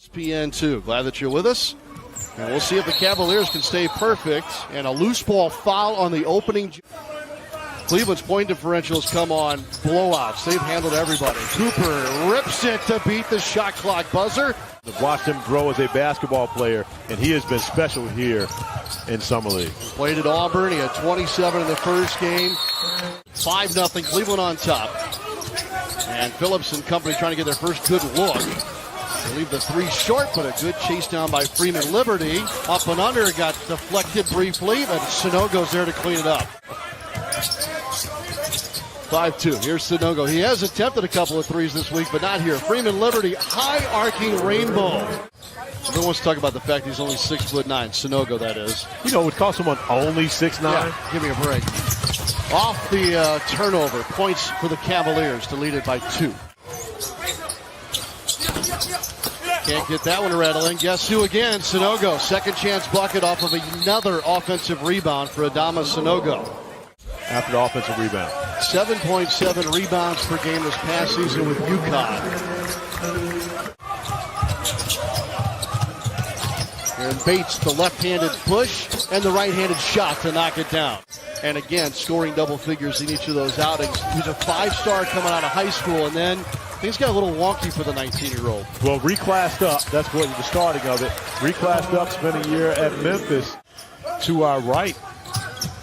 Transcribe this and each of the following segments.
ESPN2. Glad that you're with us. And we'll see if the Cavaliers can stay perfect. And a loose ball foul on the opening. Cleveland's point differentials come on blowouts. They've handled everybody. Cooper rips it to beat the shot clock buzzer. I've watched him grow as a basketball player, and he has been special here in Summer League. Played at Auburn. He had 27 in the first game. 5-0 Cleveland on top. And Phillips and company trying to get their first good look. They leave the three short, but a good chase down by Freeman Liberty. Up and under, got deflected briefly, but Sanogo's there to clean it up. 5-2. Here's Sanogo. He has attempted a couple of threes this week, but not here. Freeman Liberty, high arcing rainbow. Everyone wants to talk about the fact he's only 6'9". Sanogo, that is. You know, it cost someone only 6'9". Yeah, give me a break. Off the turnover, points for the Cavaliers to lead it by 2. Can't get that one rattling. Guess who again? Sanogo. Second chance bucket off of another offensive rebound for Adama Sanogo. After the offensive rebound. 7.7 rebounds per game this past season with UConn. And Bates, the left-handed push and the right-handed shot to knock it down. And again, scoring double figures in each of those outings. He's a 5-star coming out of high school, and then things got a little wonky for the 19-year-old. Well, reclassed up. That's what the starting of it. Reclassed up, spent a year at Memphis to our right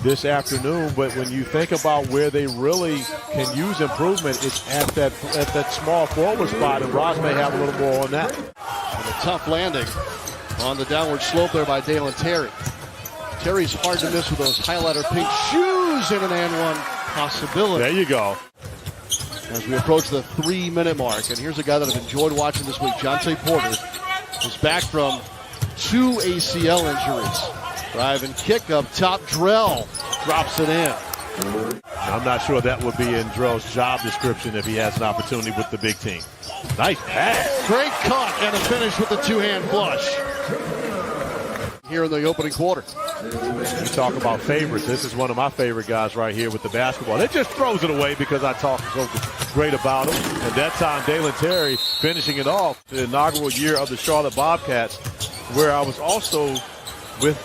this afternoon. But when you think about where they really can use improvement, it's at that small forward spot, and Ross may have a little more on that. And a tough landing on the downward slope there by Dalen Terry. Terry's hard to miss with those highlighter pink shoes and an and one possibility. There you go. As we approach the 3-minute mark, and here's a guy that I've enjoyed watching this week, Jonte Porter, is back from 2 ACL injuries. Drive and kick up top. Drell drops it in. I'm not sure that would be in Drell's job description if he has an opportunity with the big team. Nice pass. Great cut and a finish with the two-hand flush here in the opening quarter. You talk about favorites. This is one of my favorite guys right here with the basketball. It just throws it away because I talk so great about him. And that time, Dalen Terry finishing it off the inaugural year of the Charlotte Bobcats, where I was also with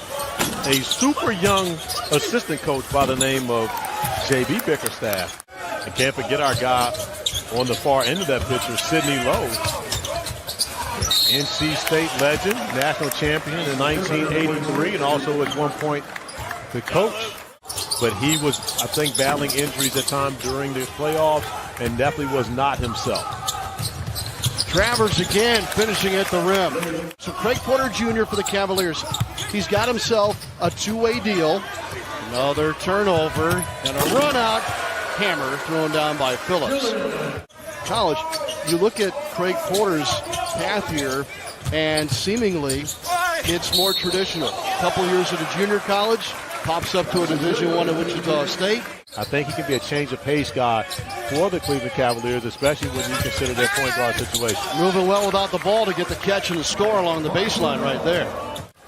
a super young assistant coach by the name of J.B. Bickerstaff. And can't forget our guy on the far end of that picture, Sidney Lowe. NC State legend, national champion in 1983, and also at one point the coach. But he was, I think, battling injuries at times during the playoffs and definitely was not himself. Travers again finishing at the rim. So Craig Porter Jr. for the Cavaliers. He's got himself a two-way deal. Another turnover and a run out. Hammer thrown down by Phillips. College, you look at Craig Porter's path here, and seemingly it's more traditional. A couple years at a junior college, pops up to a Division I at Wichita State. I think he can be a change of pace guy for the Cleveland Cavaliers, especially when you consider their point guard situation. Moving well without the ball to get the catch and the score along the baseline right there.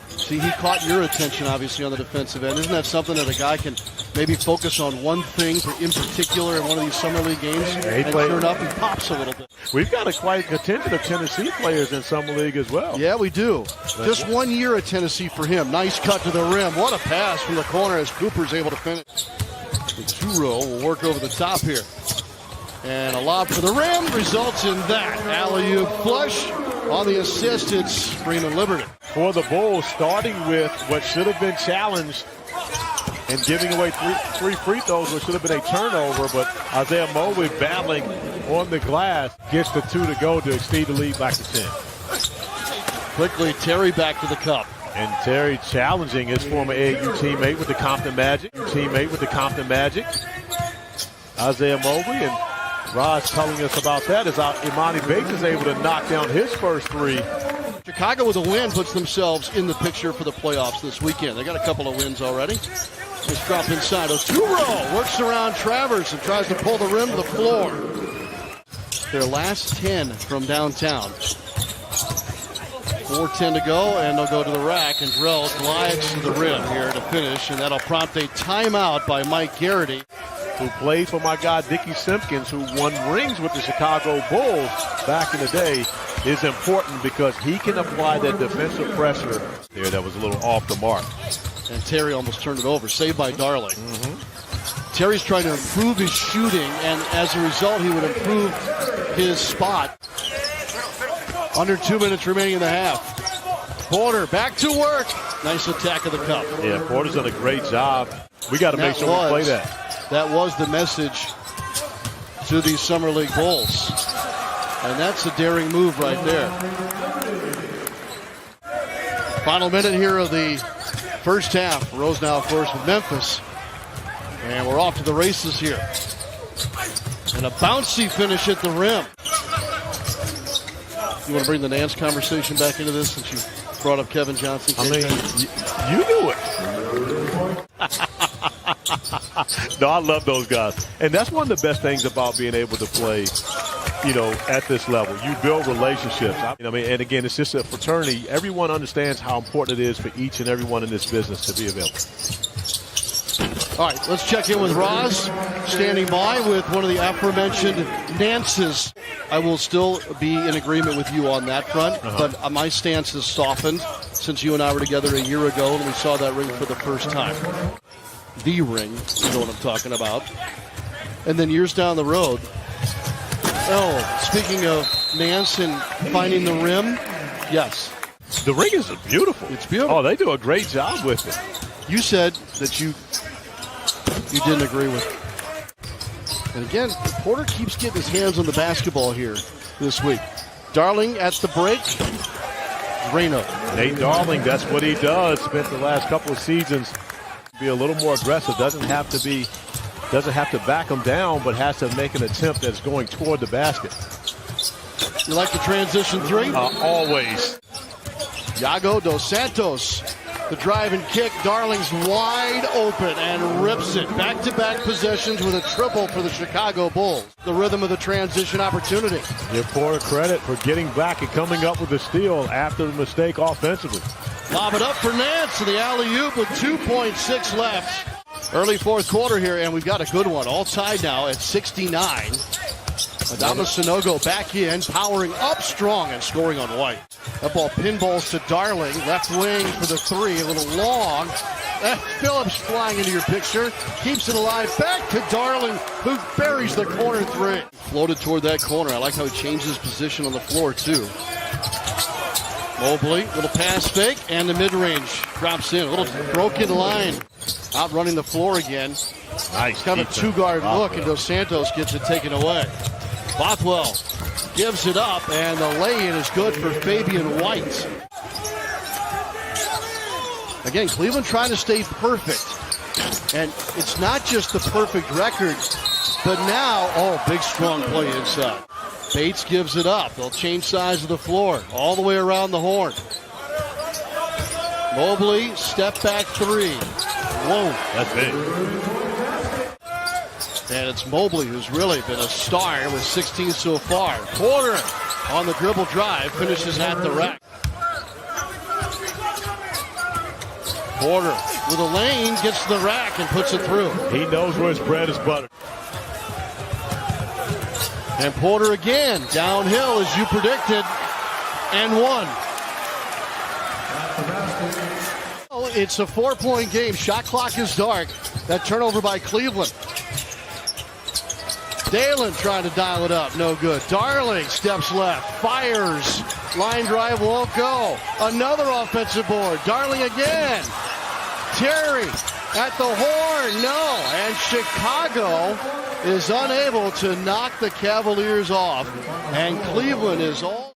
See, he caught your attention, obviously, on the defensive end. Isn't that something that a guy can maybe focus on one thing in particular in one of these summer league games? And sure enough, he pops a little bit. We've got a quite contingent of Tennessee players in summer league as well. Yeah, we do. Just 1 year at Tennessee for him. Nice cut to the rim. What a pass from the corner as Cooper's able to finish. The two-row will work over the top here. And a lob for the rim results in that. Alley-oop flush. On the assist, it's Freeman Liberty. For the Bulls, starting with what should have been challenged and giving away three free throws, which should have been a turnover, but Isaiah Mobley battling on the glass gets the 2 to go to exceed the lead back to 10. Quickly, Terry back to the cup. And Terry challenging his former AAU teammate with the Compton Magic. Isaiah Mobley, and Rod's telling us about that as Imani Bates is able to knock down his first 3. Chicago with a win puts themselves in the picture for the playoffs this weekend. They got a couple of wins already. Let's drop inside. A two-row works around Travers and tries to pull the rim to the floor. Their last 10 from downtown. 4:10 to go, and they'll go to the rack, and Drell glides to the rim here to finish, and that'll prompt a timeout by Mike Garrity, who played for my guy Dickie Simpkins, who won rings with the Chicago Bulls back in the day. is important because he can apply that defensive pressure there that was a little off the mark. And Terry almost turned it over. Saved by Darling. Terry's trying to improve his shooting, and as a result, he would improve his spot. Under 2 minutes remaining in the half. Porter back to work. Nice attack of the cup. Yeah, Porter's done a great job. We got to make sure we play that. That was the message to these Summer League Bulls. And that's a daring move right there. Final minute here of the first half. Rose now, of course, with Memphis. And we're off to the races here. And a bouncy finish at the rim. You want to bring the Nance conversation back into this since you brought up Kevin Johnson? I mean, you knew it. No, I love those guys. And that's one of the best things about being able to play, you know, at this level. You build relationships. I mean, and again, it's just a fraternity. Everyone understands how important it is for each and everyone in this business to be available. All right, let's check in with Roz, standing by with one of the aforementioned Nances. I will still be in agreement with you on that front, but my stance has softened since you and I were together a year ago and we saw that ring for the first time. The ring, you know what I'm talking about. And then years down the road, speaking of Nance and finding the rim, yes. The ring is beautiful. It's beautiful. Oh, they do a great job with it. You said that you didn't agree with it. And again, Porter keeps getting his hands on the basketball here this week. Darling at the break. Reno. Nate Darling, that's what he does. Spent the last couple of seasons be a little more aggressive. Doesn't have to back him down, but has to make an attempt that's going toward the basket. You like the transition three? Always. Yago dos Santos. The drive and kick. Darling's wide open and rips it. Back-to-back possessions with a triple for the Chicago Bulls. The rhythm of the transition opportunity. Give Porter credit for getting back and coming up with a steal after the mistake offensively. Lob it up for Nance to the alley-oop with 2.6 left. Early fourth quarter here, and we've got a good one. All tied now at 69. Adama Sanogo back in, powering up strong and scoring on White. That ball pinballs to Darling, left wing for the three, a little long. Phillips flying into your picture, keeps it alive, back to Darling, who buries the corner three. Floated toward that corner. I like how he changed his position on the floor, too. Mobley, little pass fake, and the mid-range drops in. A little broken line. Out running the floor again. Nice. Kind of a two-guard look, and Dos Santos gets it taken away. Bothwell gives it up, and the lay-in is good for Fabian White. Again, Cleveland trying to stay perfect. And it's not just the perfect record, but now, big strong play inside. Bates gives it up. They'll change sides of the floor all the way around the horn. Mobley, step back three. Whoa. That's big. And it's Mobley who's really been a star with 16 so far. Porter on the dribble drive, finishes at the rack. Porter with a lane, gets to the rack and puts it through. He knows where his bread is buttered. And Porter again, downhill as you predicted, and one. It's a 4-point game. Shot clock is dark. That turnover by Cleveland. Dalen trying to dial it up. No good. Darling steps left. Fires. Line drive won't go. Another offensive board. Darling again. Terry at the horn. No. And Chicago is unable to knock the Cavaliers off. And Cleveland is all...